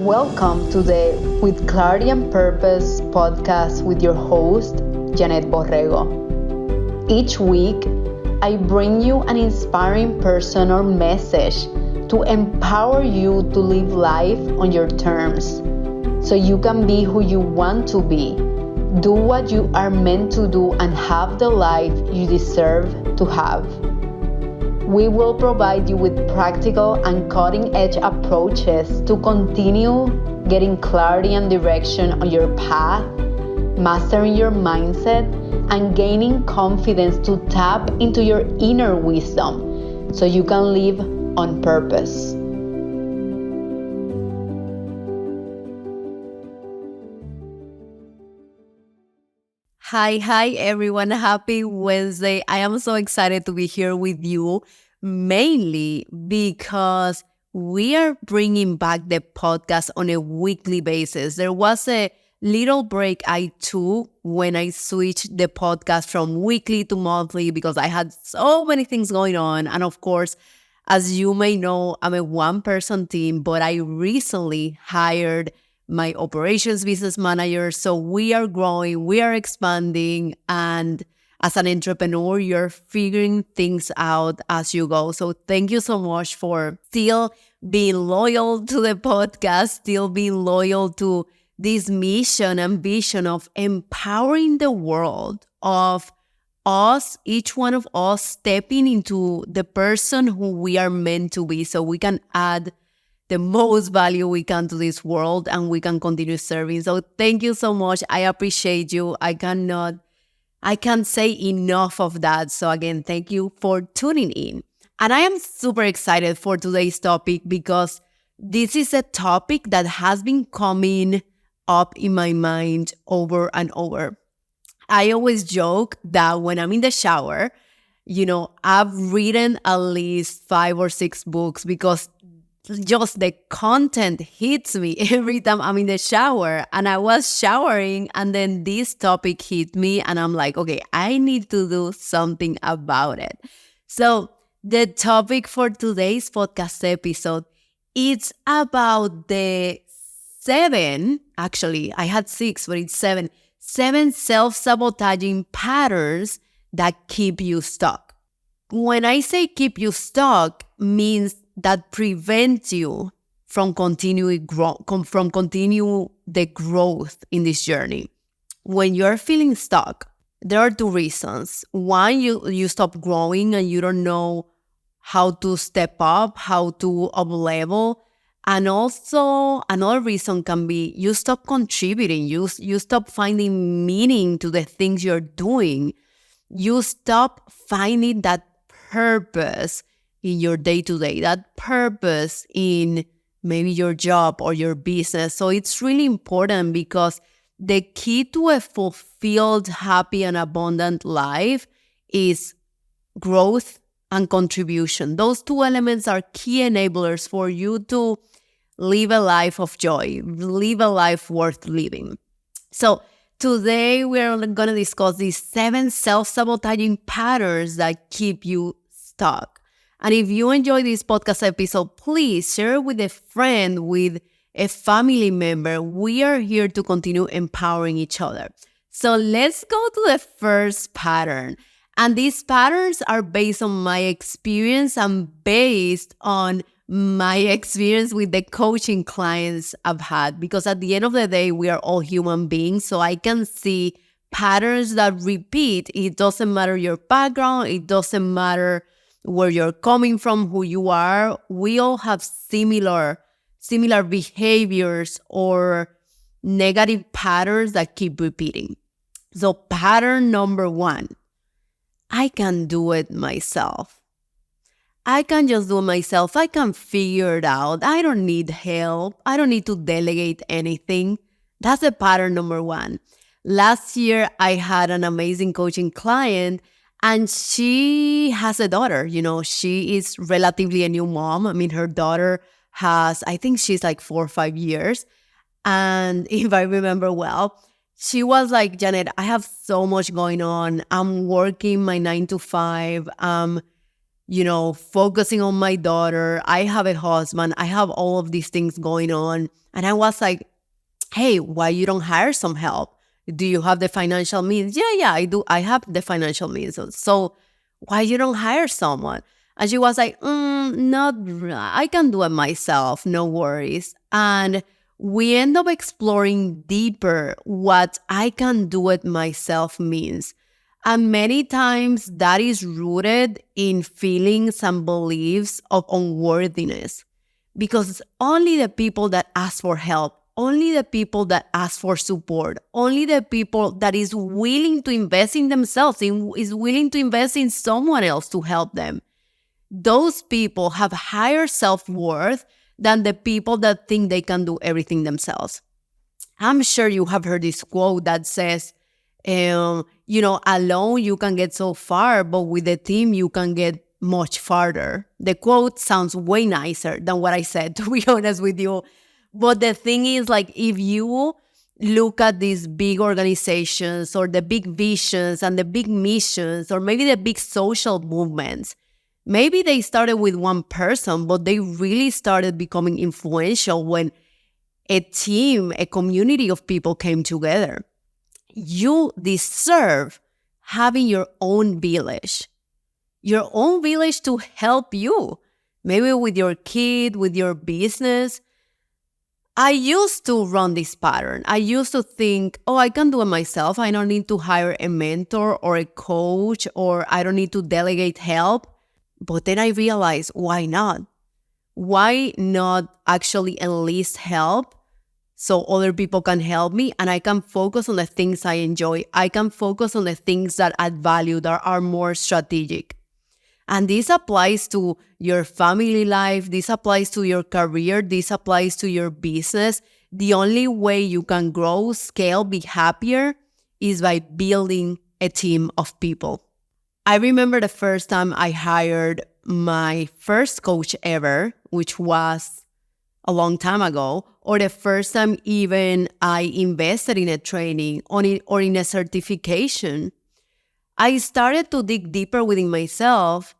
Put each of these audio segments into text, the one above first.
Welcome to the With Clarity and Purpose podcast with your host, Yanet Borrego. Each week, I bring you an inspiring person or message to empower you to live life on your terms so you can be who you want to be, do what you are meant to do, and have the life you deserve to have. We will provide you with practical and cutting-edge approaches to continue getting clarity and direction on your path, mastering your mindset, and gaining confidence to tap into your inner wisdom so you can live on purpose. Hi everyone. Happy Wednesday. I am so excited to be here with you, mainly because we are bringing back the podcast on a weekly basis. There was a little break I took when I switched the podcast from weekly to monthly because I had so many things going on. And of course, as you may know, I'm a one-person team, but I recently hired my operations business manager. So we are growing, we are expanding, and as an entrepreneur, you're figuring things out as you go. So thank you so much for still being loyal to the podcast, still being loyal to this mission and vision of empowering the world, of us, each one of us stepping into the person who we are meant to be so we can add the most value we can to this world and we can continue serving. So thank you so much. I appreciate you. I can't say enough of that. So again, thank you for tuning in. And I am super excited for today's topic because this is a topic that has been coming up in my mind over and over. I always joke that when I'm in the shower, I've written at least 5 or 6 books because just the content hits me every time I'm in the shower. And I was showering and then this topic hit me and I'm like, okay, I need to do something about it. So the topic for today's podcast episode, it's about the 7, actually, I had 6, but it's 7 self-sabotaging patterns that keep you stuck. When I say keep you stuck, means that prevents you from continue the growth in this journey. When you're feeling stuck, there are 2 reasons. One, you stop growing and you don't know how to step up, how to up-level. And also another reason can be you stop contributing. You stop finding meaning to the things you're doing. You stop finding that purpose in your day-to-day, that purpose in maybe your job or your business. So it's really important because the key to a fulfilled, happy, and abundant life is growth and contribution. Those 2 elements are key enablers for you to live a life of joy, live a life worth living. So today we're going to discuss these 7 self-sabotaging patterns that keep you stuck. And if you enjoy this podcast episode, please share it with a friend, with a family member. We are here to continue empowering each other. So let's go to the first pattern. And these patterns are based on my experience and based on my experience with the coaching clients I've had. Because at the end of the day, we are all human beings. So I can see patterns that repeat. It doesn't matter your background. It doesn't matter where you're coming from, who you are. We all have similar behaviors or negative patterns that keep repeating. So pattern number 1, I can do it myself. I can just do it myself. I can figure it out. I don't need help. I don't need to delegate anything. That's a pattern number 1. Last year, I had an amazing coaching client and she has a daughter. She is relatively a new mom. I mean, her daughter I think she's like 4 or 5 years. And if I remember well, she was like, Janet, I have so much going on. I'm working my 9 to 5. focusing on my daughter. I have a husband. I have all of these things going on. And I was like, hey, why you don't hire some help? Do you have the financial means? Yeah, I do. I have the financial means. So why you don't hire someone? And she was like, I can do it myself. No worries. And we end up exploring deeper what I can do it myself means. And many times that is rooted in feelings and beliefs of unworthiness. Because only the people that ask for help, only the people that ask for support, only the people that is willing to invest in themselves, is willing to invest in someone else to help them, those people have higher self-worth than the people that think they can do everything themselves. I'm sure you have heard this quote that says, alone you can get so far, but with a team you can get much farther. The quote sounds way nicer than what I said, to be honest with you. But the thing is, like, if you look at these big organizations or the big visions and the big missions, or maybe the big social movements, maybe they started with one person, but they really started becoming influential when a team, a community of people came together. You deserve having your own village to help you, maybe with your kid, with your business. I used to run this pattern. I used to think, I can do it myself. I don't need to hire a mentor or a coach, or I don't need to delegate help. But then I realized, why not? Why not actually enlist help so other people can help me and I can focus on the things I enjoy? I can focus on the things that add value, that are more strategic. And this applies to your family life. This applies to your career. This applies to your business. The only way you can grow, scale, be happier is by building a team of people. I remember the first time I hired my first coach ever, which was a long time ago, or the first time even I invested in a training or in a certification. I started to dig deeper within myself,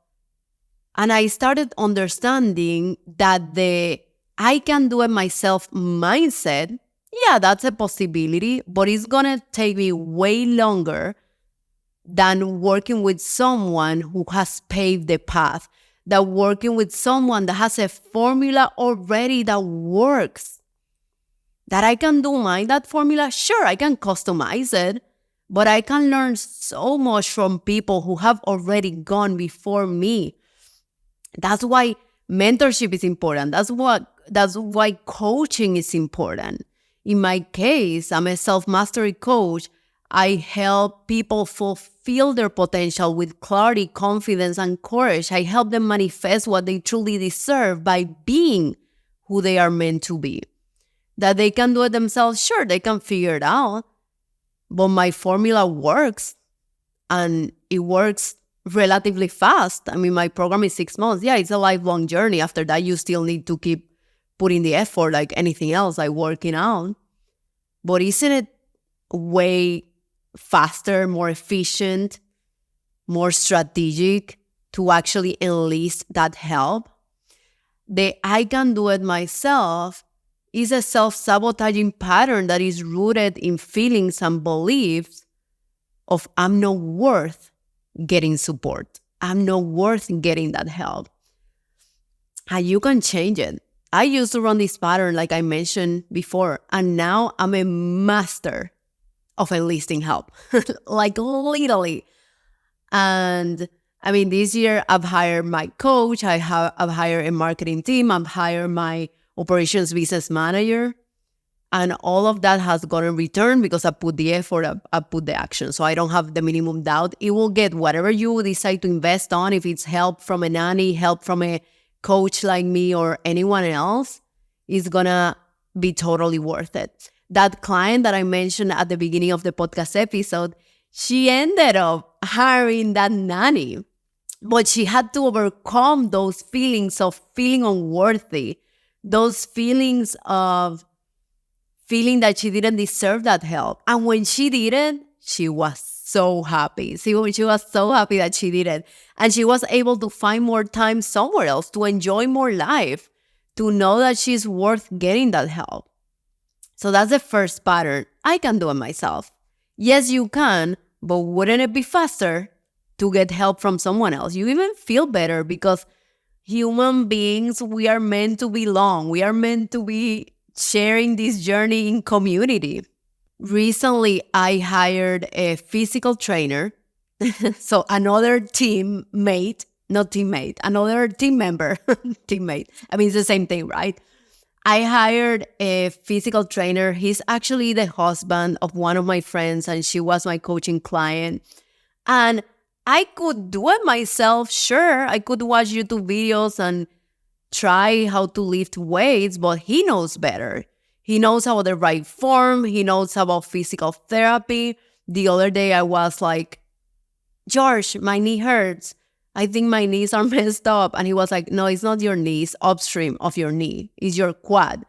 and I started understanding that the I can do it myself mindset, yeah, that's a possibility, but it's going to take me way longer than working with someone who has paved the path, than working with someone that has a formula already that works. That I can do that formula, sure, I can customize it, but I can learn so much from people who have already gone before me. That's why mentorship is important. That's why coaching is important. In my case, I'm a self-mastery coach. I help people fulfill their potential with clarity, confidence, and courage. I help them manifest what they truly deserve by being who they are meant to be. That they can do it themselves, sure, they can figure it out. But my formula works, and it works relatively fast. I mean, my program is 6 months. Yeah, it's a lifelong journey. After that, you still need to keep putting the effort like anything else, like working out. But isn't it way faster, more efficient, more strategic to actually enlist that help? The I can do it myself is a self-sabotaging pattern that is rooted in feelings and beliefs of I'm not worth getting support. I'm not worth getting that help. And you can change it. I used to run this pattern like I mentioned before, and now I'm a master of enlisting help, like literally. And I mean, this year I've hired my coach, I've hired a marketing team, I've hired my operations business manager, and all of that has gotten returned because I put the effort, I put the action. So I don't have the minimum doubt. It will get whatever you decide to invest on, if it's help from a nanny, help from a coach like me or anyone else, is gonna be totally worth it. That client that I mentioned at the beginning of the podcast episode, she ended up hiring that nanny, but she had to overcome those feelings of feeling unworthy, those feelings of feeling that she didn't deserve that help. And when she did it, she was so happy. She was so happy that she did it. And she was able to find more time somewhere else, to enjoy more life, to know that she's worth getting that help. So that's the first pattern. I can do it myself. Yes, you can, but wouldn't it be faster to get help from someone else? You even feel better because human beings, we are meant to belong. We are meant to be sharing this journey in community. Recently, I hired a physical trainer. So another another team member, teammate. I mean, it's the same thing, right? I hired a physical trainer. He's actually the husband of one of my friends, and she was my coaching client. And I could do it myself, sure. I could watch YouTube videos and try how to lift weights, but he knows better. He knows about the right form. He knows about physical therapy. The other day I was like, George, my knee hurts. I think my knees are messed up. And he was like, no, it's not your knee. It's upstream of your knee. It's your quad.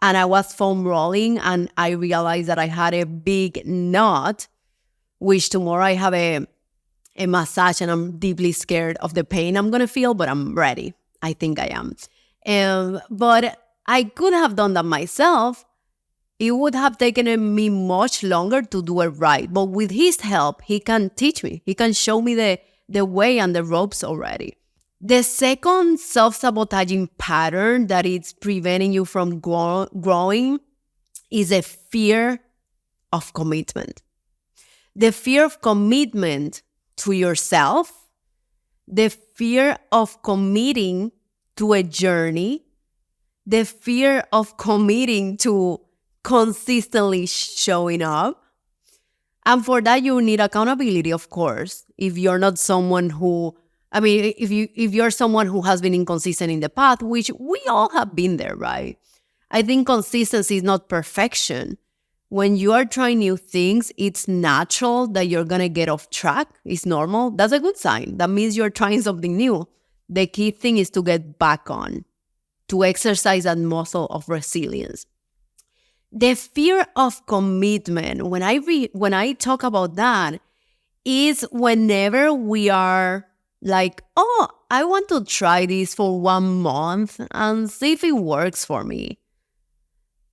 And I was foam rolling and I realized that I had a big knot, which tomorrow I have a massage and I'm deeply scared of the pain I'm going to feel, but I'm ready. I think I am. But I could have done that myself. It would have taken me much longer to do it right. But with his help, he can teach me. He can show me the way and the ropes already. The second self-sabotaging pattern that is preventing you from growing is a fear of commitment. The fear of commitment to yourself, the fear of committing to a journey, the fear of committing to consistently showing up. And for that, you need accountability, of course. If you're not someone who, if you're someone who has been inconsistent in the past, which we all have been there, right? I think consistency is not perfection. When you are trying new things, it's natural that you're going to get off track. It's normal. That's a good sign. That means you're trying something new. The key thing is to get back on, to exercise that muscle of resilience. The fear of commitment, when I talk about that, is whenever we are like, oh, I want to try this for 1 month and see if it works for me.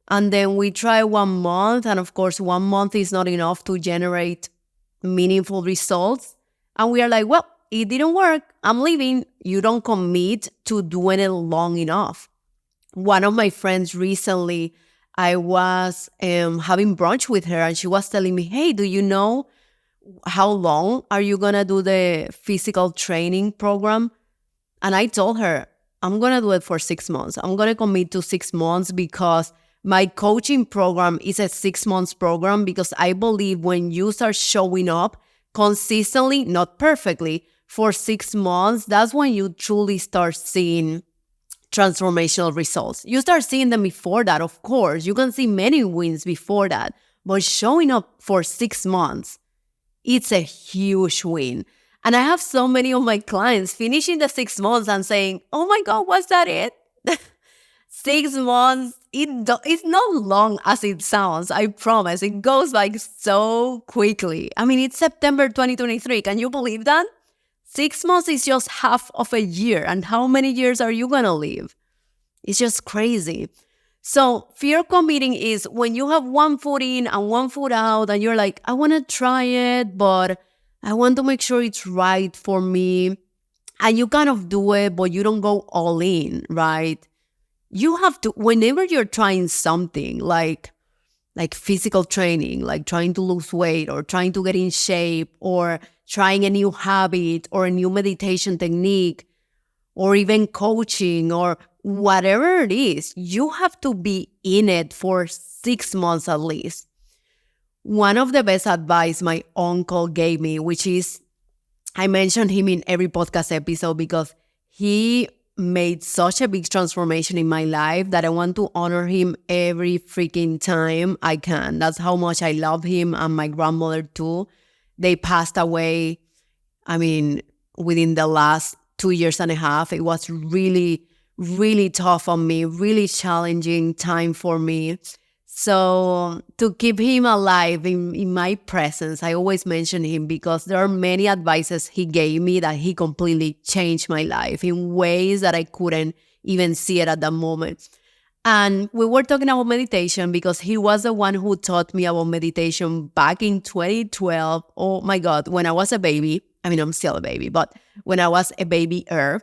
And then we try 1 month, and of course, 1 month is not enough to generate meaningful results. And we are like, well, it didn't work. I'm leaving. You don't commit to doing it long enough. One of my friends recently, I was having brunch with her, and she was telling me, hey, do you know how long are you going to do the physical training program? And I told her, I'm going to do it for 6 months. I'm going to commit to 6 months because my coaching program is a 6 months program, because I believe when you start showing up consistently, not perfectly, for 6 months, that's when you truly start seeing transformational results. You start seeing them before that, of course. You can see many wins before that. But showing up for 6 months, it's a huge win. And I have so many of my clients finishing the 6 months and saying, oh my God, was that it? 6 months, it's not long as it sounds, I promise. It goes by so quickly. I mean, it's September 2023. Can you believe that? 6 months is just half of a year. And how many years are you going to live? It's just crazy. So fear of committing is when you have 1 foot in and 1 foot out, and you're like, I want to try it, but I want to make sure it's right for me. And you kind of do it, but you don't go all in, right? You have to, whenever you're trying something like physical training, like trying to lose weight or trying to get in shape or trying a new habit or a new meditation technique or even coaching or whatever it is, you have to be in it for 6 months at least. One of the best advice my uncle gave me, which is, I mention him in every podcast episode because he made such a big transformation in my life that I want to honor him every freaking time I can. That's how much I love him, and my grandmother too. They passed away, within the last 2 years and a half. It was really, really tough on me, really challenging time for me. So to keep him alive in my presence, I always mention him because there are many advices he gave me that he completely changed my life in ways that I couldn't even see it at that moment. And we were talking about meditation because he was the one who taught me about meditation back in 2012. Oh my God, when I was a baby. I mean, I'm still a baby, but when I was a baby-er,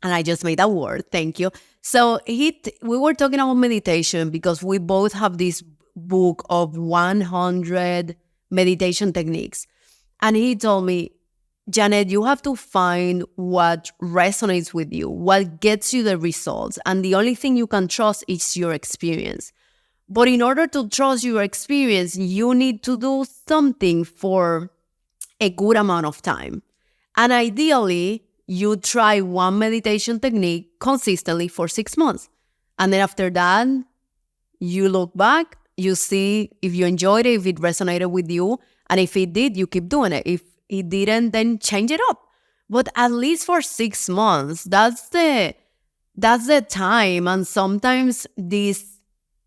and I just made that word, thank you. So we were talking about meditation because we both have this book of 100 meditation techniques. And he told me, Yanet, you have to find what resonates with you, what gets you the results. And the only thing you can trust is your experience. But in order to trust your experience, you need to do something for a good amount of time. And ideally, you try one meditation technique consistently for 6 months. And then after that, you look back, you see if you enjoyed it, if it resonated with you. And if it did, you keep doing it. If it didn't, then change it up. But at least for 6 months, that's the time. And sometimes this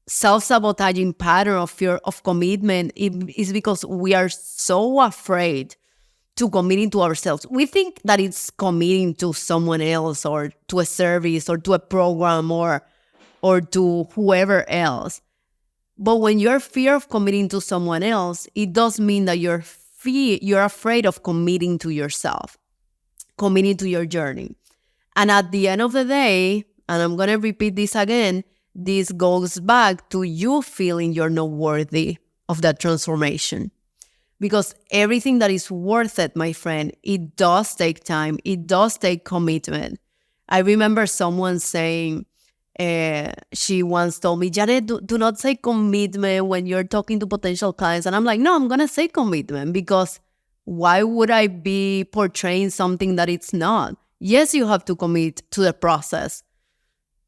self-sabotaging pattern of fear of commitment is because we are so afraid to committing to ourselves. We think that it's committing to someone else or to a service or to a program or to whoever else. But when you're fear of committing to someone else, it does mean that you're afraid of committing to yourself, committing to your journey. And at the end of the day, and I'm going to repeat this again, this goes back to you feeling you're not worthy of that transformation. Because everything that is worth it, my friend, it does take time. It does take commitment. I remember someone saying, she once told me, Yanet, do not say commitment when you're talking to potential clients. And I'm like, no, I'm going to say commitment because why would I be portraying something that it's not? Yes, you have to commit to the process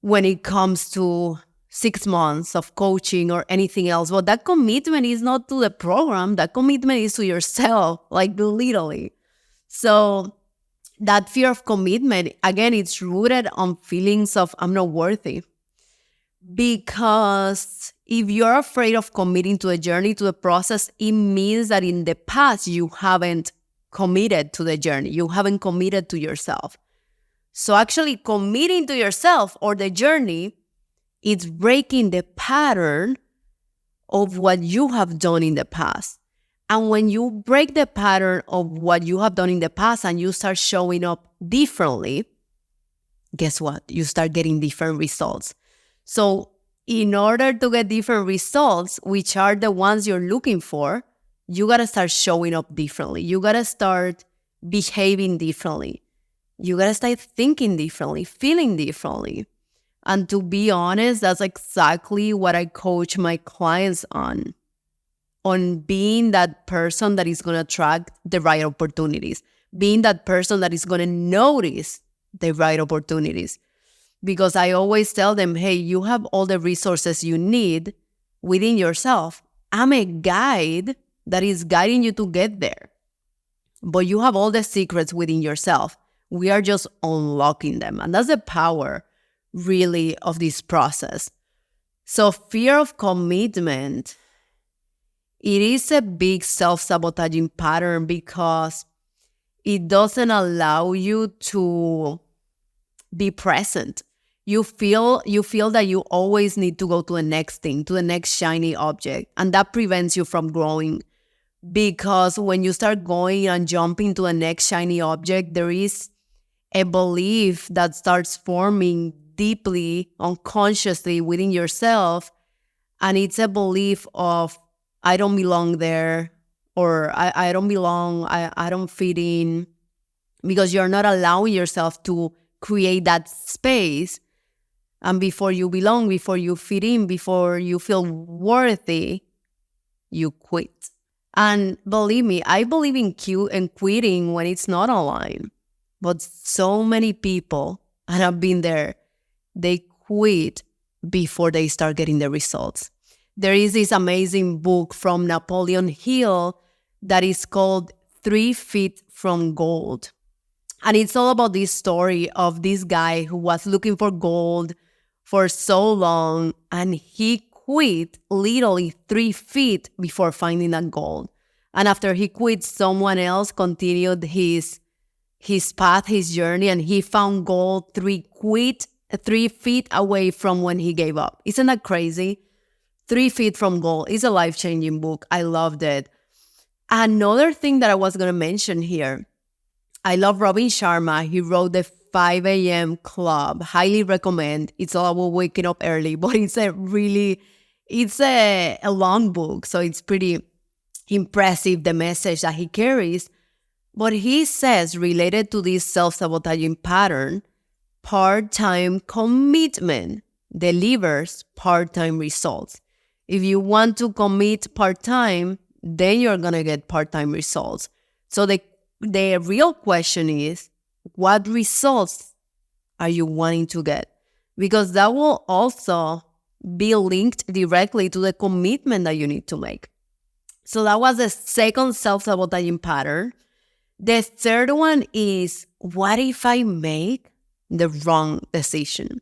when it comes to 6 months of coaching or anything else. But that commitment is not to the program. That commitment is to yourself, like literally. So that fear of commitment, again, it's rooted on feelings of I'm not worthy. Because if you're afraid of committing to the journey, to the process, it means that in the past you haven't committed to the journey. You haven't committed to yourself. So actually committing to yourself or the journey, it's breaking the pattern of what you have done in the past. And when you break the pattern of what you have done in the past and you start showing up differently, guess what? You start getting different results. So in order to get different results, which are the ones you're looking for, you got to start showing up differently. You got to start behaving differently. You got to start thinking differently, feeling differently. And to be honest, that's exactly what I coach my clients on being that person that is going to attract the right opportunities, being that person that is going to notice the right opportunities. Because I always tell them, hey, you have all the resources you need within yourself. I'm a guide that is guiding you to get there. But you have all the secrets within yourself. We are just unlocking them. And that's the power, really, of this process. So fear of commitment, it is a big self-sabotaging pattern because it doesn't allow you to be present. You feel that you always need to go to the next thing, to the next shiny object. And that prevents you from growing. Because when you start going and jumping to the next shiny object, there is a belief that starts forming deeply, unconsciously within yourself. And it's a belief of, I don't belong there, or I don't belong, I don't fit in, because you're not allowing yourself to create that space. And before you belong, before you fit in, before you feel worthy, you quit. And believe me, I believe in quitting when it's not aligned. But so many people, and I've been there, they quit before they start getting the results. There is this amazing book from Napoleon Hill that is called 3 Feet from Gold. And it's all about this story of this guy who was looking for gold for so long, and he quit literally 3 feet before finding that goal. And after he quit, someone else continued his path, his journey, and he found goal 3 feet away from when he gave up. Isn't that crazy? 3 feet from goal. It's a life-changing book. I loved it. Another thing that I was going to mention here, I love Robin Sharma. He wrote the 5 a.m. Club. Highly recommend. It's all about waking up early, but it's a long book, so it's pretty impressive, the message that he carries. But he says, related to this self-sabotaging pattern, part-time commitment delivers part-time results. If you want to commit part-time, then you're going to get part-time results. So the real question is, what results are you wanting to get? Because that will also be linked directly to the commitment that you need to make. So that was the second self-sabotaging pattern. The third one is, what if I make the wrong decision?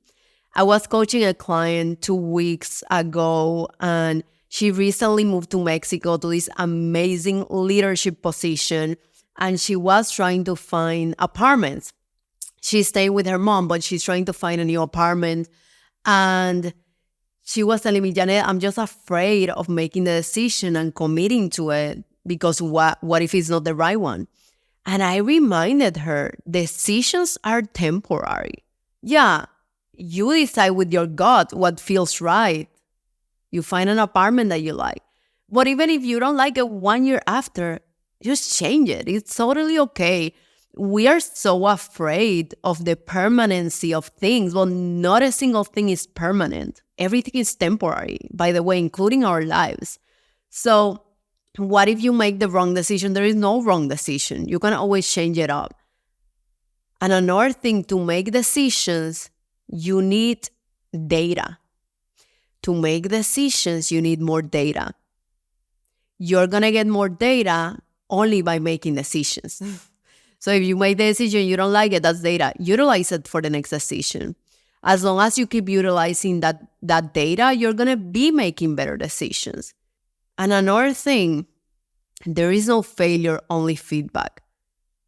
I was coaching a client 2 weeks ago, and she recently moved to Mexico to this amazing leadership position, and she was trying to find apartments. She's staying with her mom, but she's trying to find a new apartment. And she was telling me, Yanet, I'm just afraid of making the decision and committing to it, because what if it's not the right one? And I reminded her, decisions are temporary. Yeah, you decide with your gut what feels right. You find an apartment that you like. But even if you don't like it 1 year after, just change it. It's totally okay. We are so afraid of the permanency of things. Well, not a single thing is permanent. Everything is temporary, by the way, including our lives. So what if you make the wrong decision? There is no wrong decision. You can always change it up. And another thing, to make decisions, you need data. To make decisions, you need more data. You're going to get more data only by making decisions. So if you make the decision, you don't like it, that's data. Utilize it for the next decision. As long as you keep utilizing that data, you're going to be making better decisions. And another thing, there is no failure, only feedback.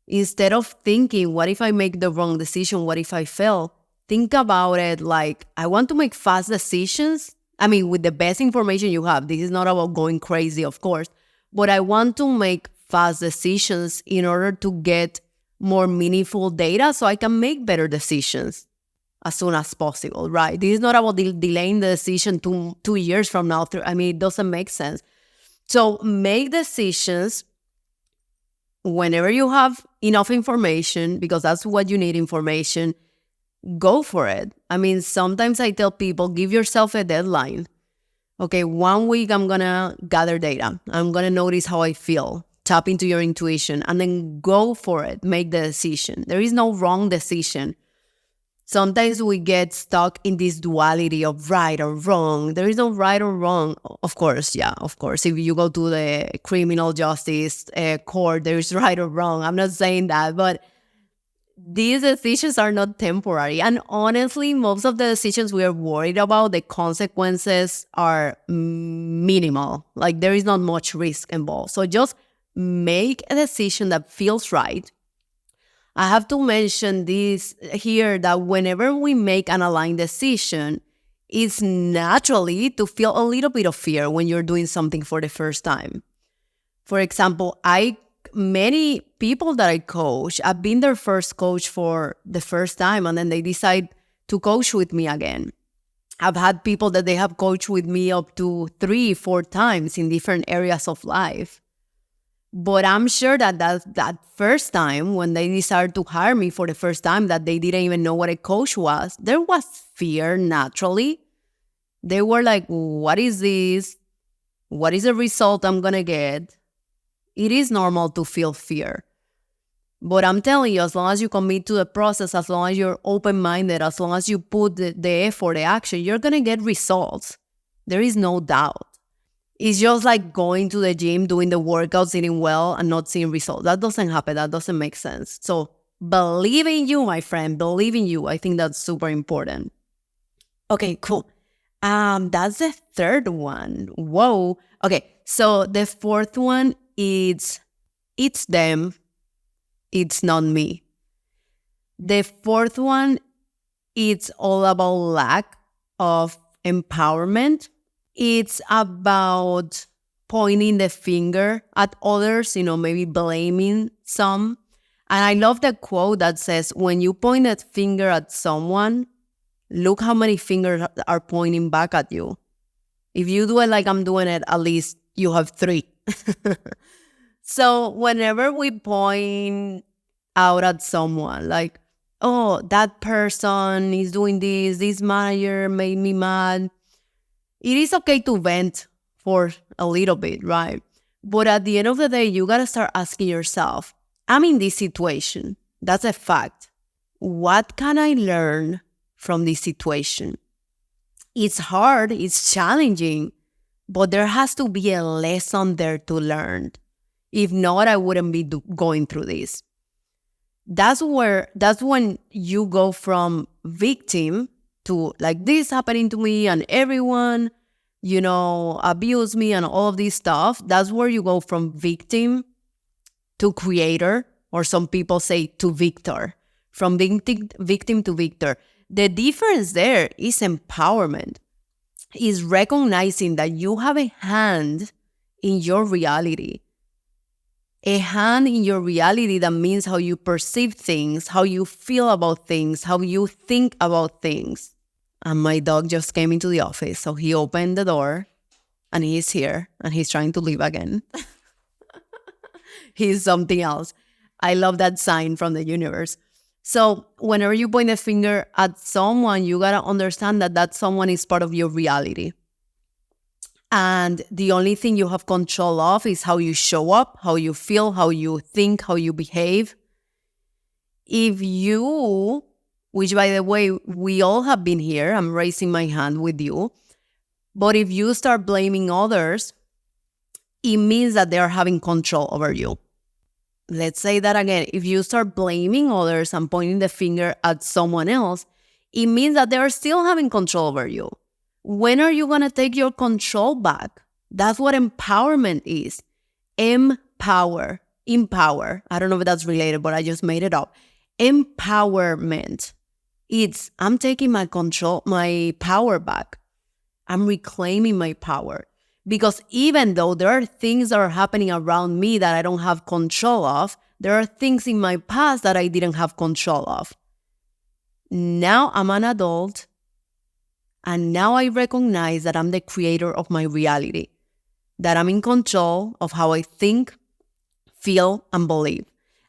Instead of thinking, what if I make the wrong decision? What if I fail? Think about it like, I want to make fast decisions. I mean, with the best information you have. This is not about going crazy, of course. But I want to make fast decisions in order to get more meaningful data so I can make better decisions as soon as possible, right? This is not about delaying the decision 2 years from now. I mean, it doesn't make sense. So make decisions whenever you have enough information, because that's what you need, information. Go for it. I mean, sometimes I tell people, give yourself a deadline. Okay, 1 week I'm going to gather data. I'm going to notice how I feel. Tap into your intuition and then go for it. Make the decision. There is no wrong decision. Sometimes we get stuck in this duality of right or wrong. There is no right or wrong. Of course, yeah, of course. If you go to the criminal justice court, there is right or wrong. I'm not saying that, but these decisions are not temporary. And honestly, most of the decisions we are worried about, the consequences are minimal. Like, there is not much risk involved. So just make a decision that feels right. I have to mention this here, that whenever we make an aligned decision, it's naturally to feel a little bit of fear when you're doing something for the first time. For example, many people that I coach, I've been their first coach for the first time, and then they decide to coach with me again. I've had people that they have coached with me up to 3-4 times in different areas of life. But I'm sure that first time when they decided to hire me for the first time, that they didn't even know what a coach was, there was fear naturally. They were like, what is this? What is the result I'm going to get? It is normal to feel fear. But I'm telling you, as long as you commit to the process, as long as you're open-minded, as long as you put the effort, the action, you're going to get results. There is no doubt. It's just like going to the gym, doing the workouts, eating well, and not seeing results. That doesn't happen. That doesn't make sense. So believe in you, my friend. Believe in you. I think that's super important. Okay, cool. That's the third one. Whoa. Okay. So the fourth one is it's them. It's not me. The fourth one, it's all about lack of empowerment. It's about pointing the finger at others, maybe blaming some. And I love the quote that says, when you point a finger at someone, look how many fingers are pointing back at you. If you do it like I'm doing it, at least you have 3. So whenever we point out at someone like, oh, that person is doing this manager made me mad. It is okay to vent for a little bit, right? But at the end of the day, you got to start asking yourself, I'm in this situation. That's a fact. What can I learn from this situation? It's hard, it's challenging, but there has to be a lesson there to learn. If not, I wouldn't be going through this. That's when you go from victim to like this happening to me and everyone, abuse me and all of this stuff. That's where you go from victim to creator, or some people say to victor, from victim to victor. The difference there is empowerment, is recognizing that you have a hand in your reality. A hand in your reality that means how you perceive things, how you feel about things, how you think about things. And my dog just came into the office, so he opened the door and he's here and he's trying to leave again. He's something else. I love that sign from the universe. So whenever you point a finger at someone, you got to understand that that someone is part of your reality. And the only thing you have control of is how you show up, how you feel, how you think, how you behave. If you, which by the way, we all have been here, I'm raising my hand with you. But if you start blaming others, it means that they are having control over you. Let's say that again. If you start blaming others and pointing the finger at someone else, it means that they are still having control over you. When are you going to take your control back? That's what empowerment is. Empower. I don't know if that's related, but I just made it up. Empowerment. It's I'm taking my power back. I'm reclaiming my power. Because even though there are things that are happening around me that I don't have control of, there are things in my past that I didn't have control of. Now I'm an adult. And now I recognize that I'm the creator of my reality, that I'm in control of how I think, feel, and believe.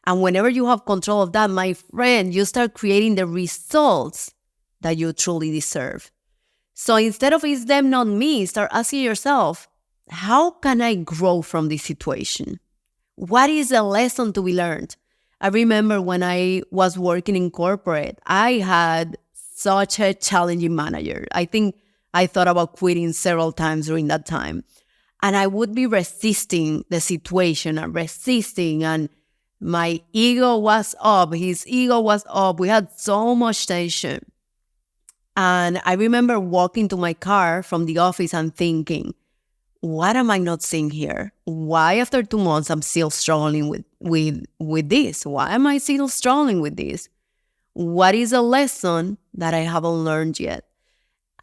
And whenever you have control of that, my friend, you start creating the results that you truly deserve. So instead of it's them, not me, start asking yourself, how can I grow from this situation? What is the lesson to be learned? I remember when I was working in corporate, I had such a challenging manager. I think I thought about quitting several times during that time. And I would be resisting the situation and my ego was up. His ego was up. We had so much tension. And I remember walking to my car from the office and thinking, what am I not seeing here? Why after 2 months I'm still struggling with this? Why am I still struggling with this? What is a lesson that I haven't learned yet?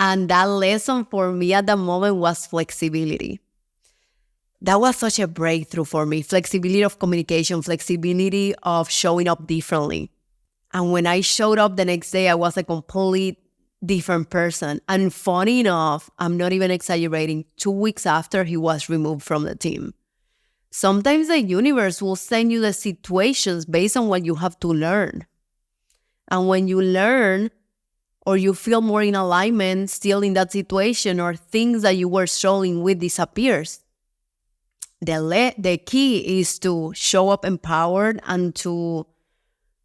And that lesson for me at the moment was flexibility. That was such a breakthrough for me. Flexibility of communication, flexibility of showing up differently. And when I showed up the next day, I was a complete different person. And funny enough, I'm not even exaggerating, 2 weeks after he was removed from the team. Sometimes the universe will send you the situations based on what you have to learn. And when you learn or you feel more in alignment still in that situation, or things that you were struggling with disappears, the key is to show up empowered and to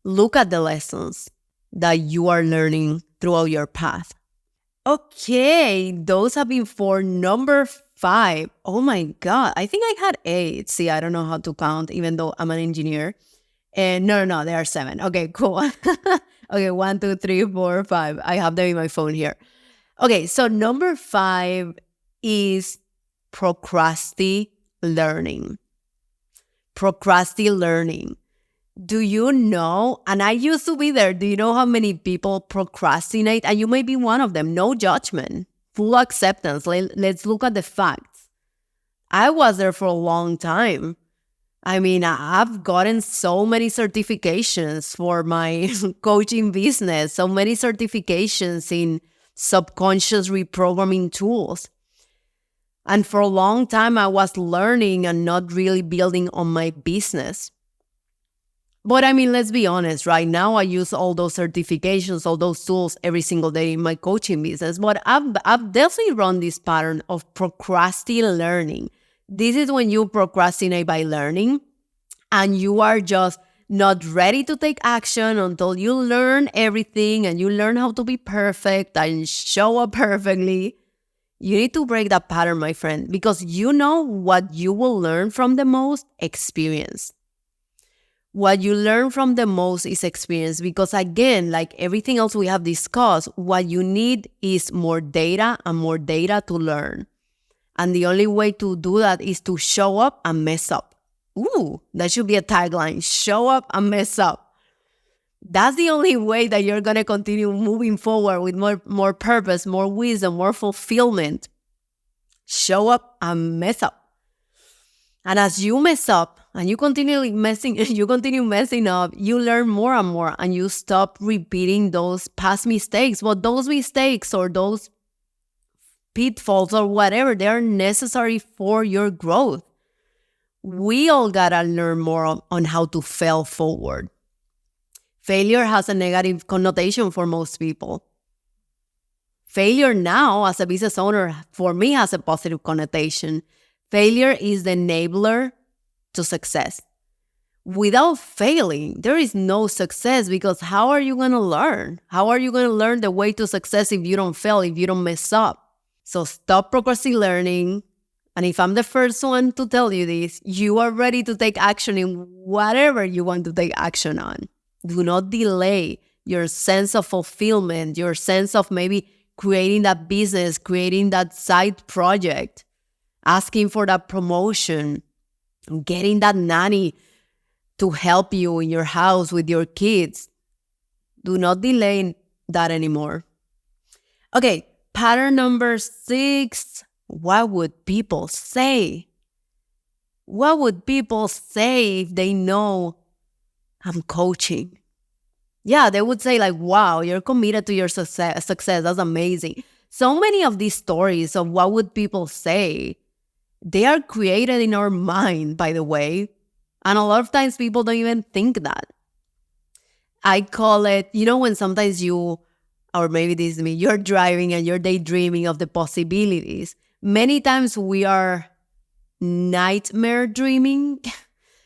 look at the lessons that you are learning throughout your path. Okay, those have been for number 5. Oh my God, I think I had 8. See, I don't know how to count, even though I'm an engineer. And no, there are 7. Okay, cool. Okay, 1, 2, 3, 4, 5. I have them in my phone here. Okay, so number 5 is procrastinating. Procrastinating. Do you know, and I used to be there, do you know how many people procrastinate? And you may be one of them. No judgment, full acceptance. Let's look at the facts. I was there for a long time. I mean, I've gotten so many certifications for my coaching business, so many certifications in subconscious reprogramming tools. And for a long time, I was learning and not really building on my business. But I mean, let's be honest, right now I use all those certifications, all those tools every single day in my coaching business. But I've definitely run this pattern of procrastinating learning. This is when you procrastinate by learning and you are just not ready to take action until you learn everything and you learn how to be perfect and show up perfectly. You need to break that pattern, my friend, because you know what you will learn from the most? Experience. What you learn from the most is experience, because again, like everything else we have discussed, what you need is more data and more data to learn. And the only way to do that is to show up and mess up. Ooh, that should be a tagline. Show up and mess up. That's the only way that you're going to continue moving forward with more purpose, more wisdom, more fulfillment. Show up and mess up. And as you mess up and you continue messing up, you learn more and more and you stop repeating those past mistakes. But those mistakes or those pitfalls or whatever, they are necessary for your growth. We all gotta learn more on how to fail forward. Failure has a negative connotation for most people. Failure now, as a business owner, for me has a positive connotation. Failure is the enabler to success. Without failing, there is no success, because how are you going to learn? How are you going to learn the way to success if you don't fail, if you don't mess up? So stop procrastinating. And if I'm the first one to tell you this, you are ready to take action in whatever you want to take action on. Do not delay your sense of fulfillment, your sense of maybe creating that business, creating that side project, asking for that promotion, getting that nanny to help you in your house with your kids. Do not delay that anymore. Okay, pattern number 6. What would people say? What would people say if they know I'm coaching? Yeah, they would say like, wow, you're committed to your success. That's amazing. So many of these stories of what would people say, they are created in our mind, by the way. And a lot of times people don't even think that. I call it, when sometimes or maybe this is me, you're driving and you're daydreaming of the possibilities. Many times we are nightmare dreaming,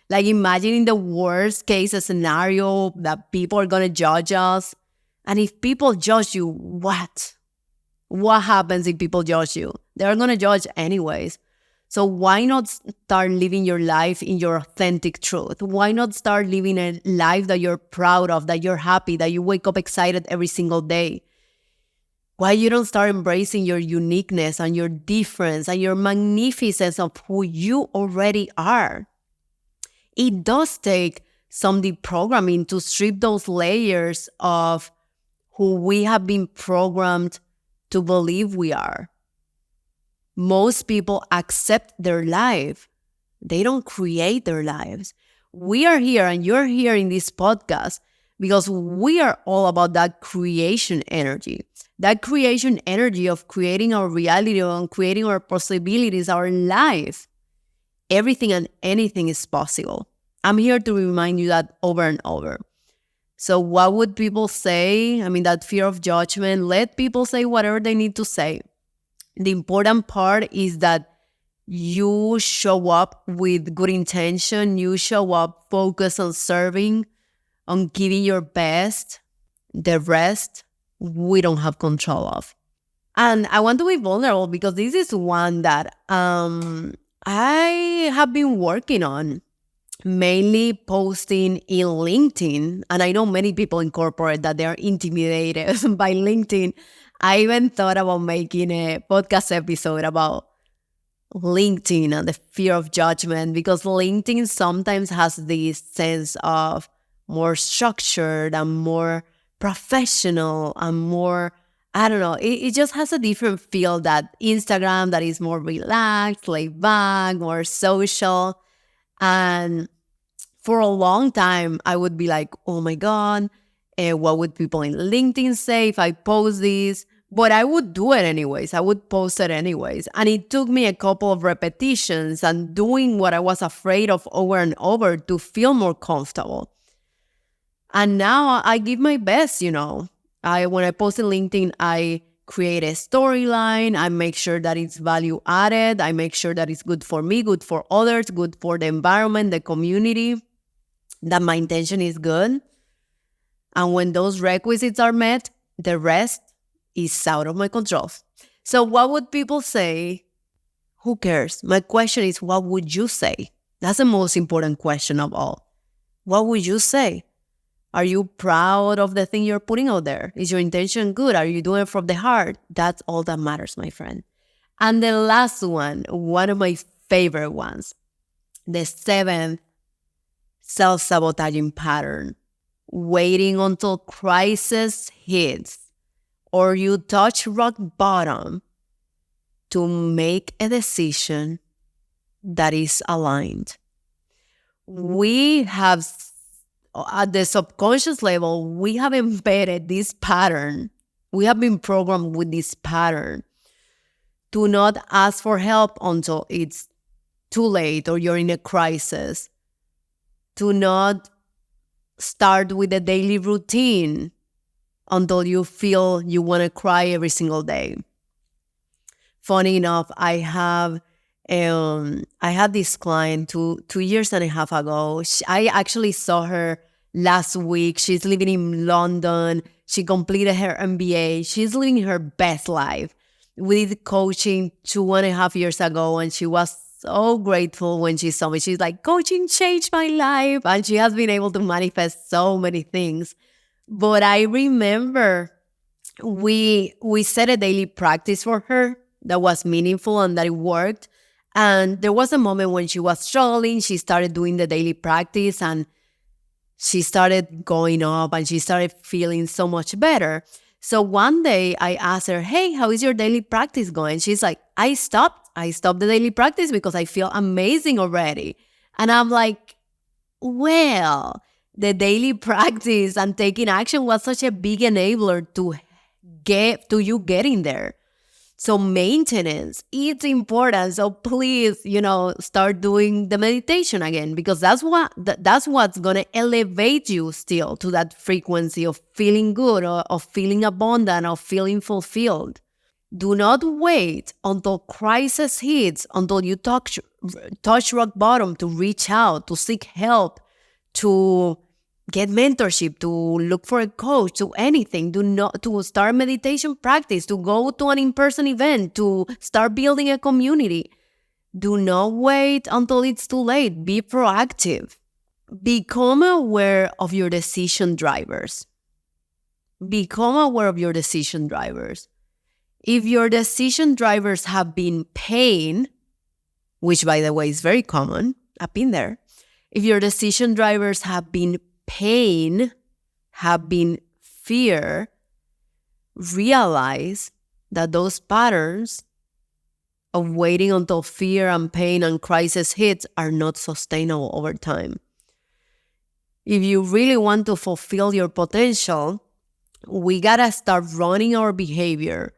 like imagining the worst case scenario that people are going to judge us. And if people judge you, what? What happens if people judge you? They're going to judge anyways. So why not start living your life in your authentic truth? Why not start living a life that you're proud of, that you're happy, that you wake up excited every single day? Why you don't start embracing your uniqueness and your difference and your magnificence of who you already are? It does take some deprogramming to strip those layers of who we have been programmed to believe we are. Most people accept their life. They don't create their lives. We are here and you're here in this podcast because we are all about that creation energy. That creation energy of creating our reality and creating our possibilities, our life. Everything and anything is possible. I'm here to remind you that over and over. So what would people say? I mean, that fear of judgment, let people say whatever they need to say. The important part is that you show up with good intention. You show up focused on serving, on giving your best. The rest, we don't have control of. And I want to be vulnerable because this is one that I have been working on, mainly posting in LinkedIn. And I know many people in corporate that they are intimidated by LinkedIn. I even thought about making a podcast episode about LinkedIn and the fear of judgment, because LinkedIn sometimes has this sense of more structured and more professional and more, I don't know, it just has a different feel that Instagram, that is more relaxed, laid back, more social. And for a long time, I would be like, oh my God, what would people in LinkedIn say if I post this? But I would do it anyways. I would post it anyways. And it took me a couple of repetitions and doing what I was afraid of over and over to feel more comfortable. And now I give my best, when I post in LinkedIn, I create a storyline. I make sure that it's value added. I make sure that it's good for me, good for others, good for the environment, the community, that my intention is good. And when those requisites are met, the rest is out of my control. So what would people say? Who cares? My question is, what would you say? That's the most important question of all. What would you say? Are you proud of the thing you're putting out there? Is your intention good? Are you doing it from the heart? That's all that matters, my friend. And the last one of my favorite ones, the seventh self-sabotaging pattern: waiting until crisis hits or you touch rock bottom to make a decision that is aligned. We have, at the subconscious level, we have embedded this pattern. We have been programmed with this pattern to not ask for help until it's too late or you're in a crisis, to not start with a daily routine until you feel you want to cry every single day. Funny enough, I had this client 2 years and a half ago. I actually saw her last week. She's living in London. She completed her MBA. She's living her best life. We did coaching 2.5 years ago, and she was so grateful when she saw me. She's like, coaching changed my life. And she has been able to manifest so many things. But I remember we set a daily practice for her that was meaningful and that it worked. And there was a moment when she was struggling. She started doing the daily practice and she started going up and she started feeling so much better. So one day I asked her, hey, how is your daily practice going? She's like, I stopped the daily practice because I feel amazing already. And I'm like, well, the daily practice and taking action was such a big enabler to you getting there. So maintenance, it's important. So please, start doing the meditation again, because that's what's going to elevate you still to that frequency of feeling good, or of feeling abundant, of feeling fulfilled. Do not wait until crisis hits, until you touch rock bottom to reach out, to seek help, to get mentorship, to look for a coach, to anything. To start meditation practice, to go to an in-person event, to start building a community. Do not wait until it's too late. Be proactive. Become aware of your decision drivers. Become aware of your decision drivers. If your decision drivers have been pain, which by the way is very common, I've been there. If your decision drivers have been pain, have been fear, realize that those patterns of waiting until fear and pain and crisis hits are not sustainable over time. If you really want to fulfill your potential, we gotta start running our behavior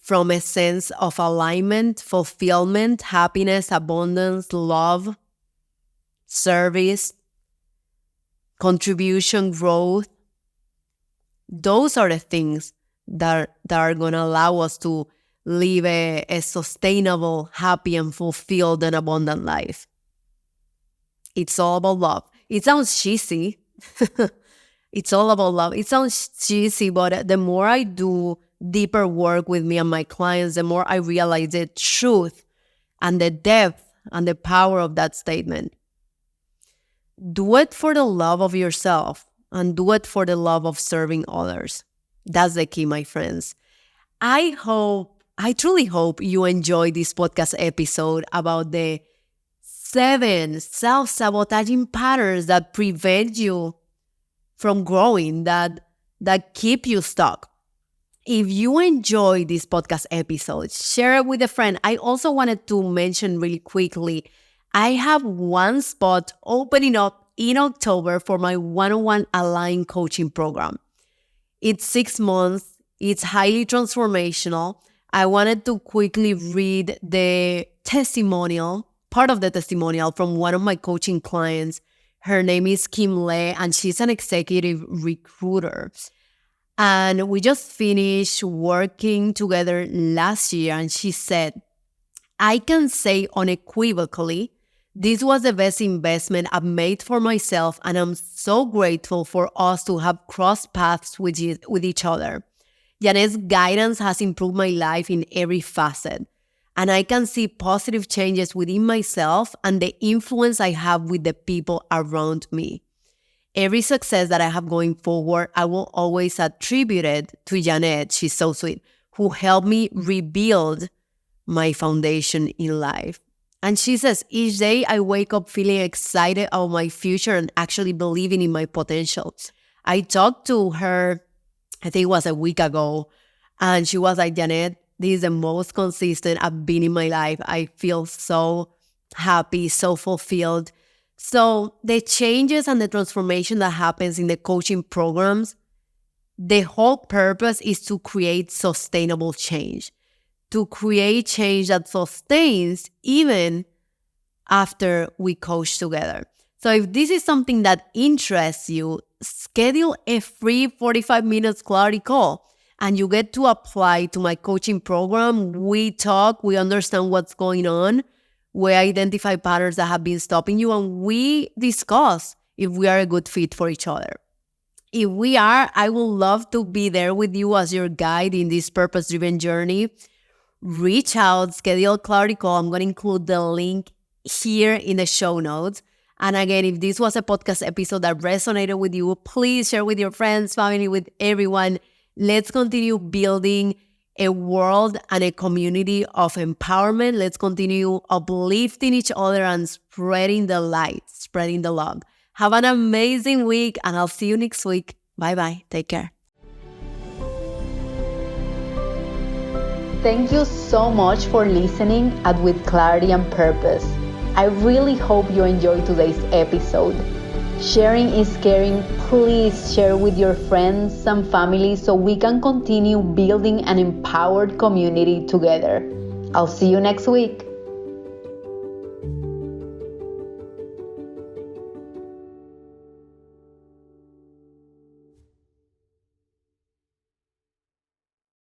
from a sense of alignment, fulfillment, happiness, abundance, love, service, contribution, growth. Those are the things that are going to allow us to live a sustainable, happy, and fulfilled and abundant life. It's all about love. It sounds cheesy. It's all about love. It sounds cheesy, but the more I do deeper work with me and my clients, the more I realize the truth and the depth and the power of that statement. Do it for the love of yourself and do it for the love of serving others. That's the key, my friends. I truly hope you enjoyed this podcast episode about the 7 self-sabotaging patterns that prevent you from growing, that keep you stuck. If you enjoy this podcast episode, share it with a friend. I also wanted to mention really quickly, I have one spot opening up in October for my one-on-one aligned coaching program. It's 6 months. It's highly transformational. I wanted to quickly read the testimonial, part of the testimonial from one of my coaching clients. Her name is Kim Le, and she's an executive recruiter. And we just finished working together last year, and she said, I can say unequivocally, this was the best investment I've made for myself, and I'm so grateful for us to have crossed paths with each other. Yanet's guidance has improved my life in every facet, and I can see positive changes within myself and the influence I have with the people around me. Every success that I have going forward, I will always attribute it to Yanet, she's so sweet, who helped me rebuild my foundation in life. And she says, each day I wake up feeling excited about my future and actually believing in my potential. I talked to her, I think it was a week ago, and she was like, Yanet, this is the most consistent I've been in my life. I feel so happy, so fulfilled. So the changes and the transformation that happens in the coaching programs, the whole purpose is to create sustainable change, to create change that sustains even after we coach together. So if this is something that interests you, schedule a free 45 minutes clarity call and you get to apply to my coaching program. We talk, we understand what's going on. We identify patterns that have been stopping you, and we discuss if we are a good fit for each other. If we are, I would love to be there with you as your guide in this purpose-driven journey. Reach out, schedule a clarity call. I'm going to include the link here in the show notes. And again, if this was a podcast episode that resonated with you, please share with your friends, family, with everyone. Let's continue building a world and a community of empowerment. Let's continue uplifting each other and spreading the light, spreading the love. Have an amazing week, and I'll see you next week. Bye-bye. Take care. Thank you so much for listening at With Clarity and Purpose. I really hope you enjoyed today's episode. Sharing is caring. Please share with your friends and family so we can continue building an empowered community together. I'll see you next week.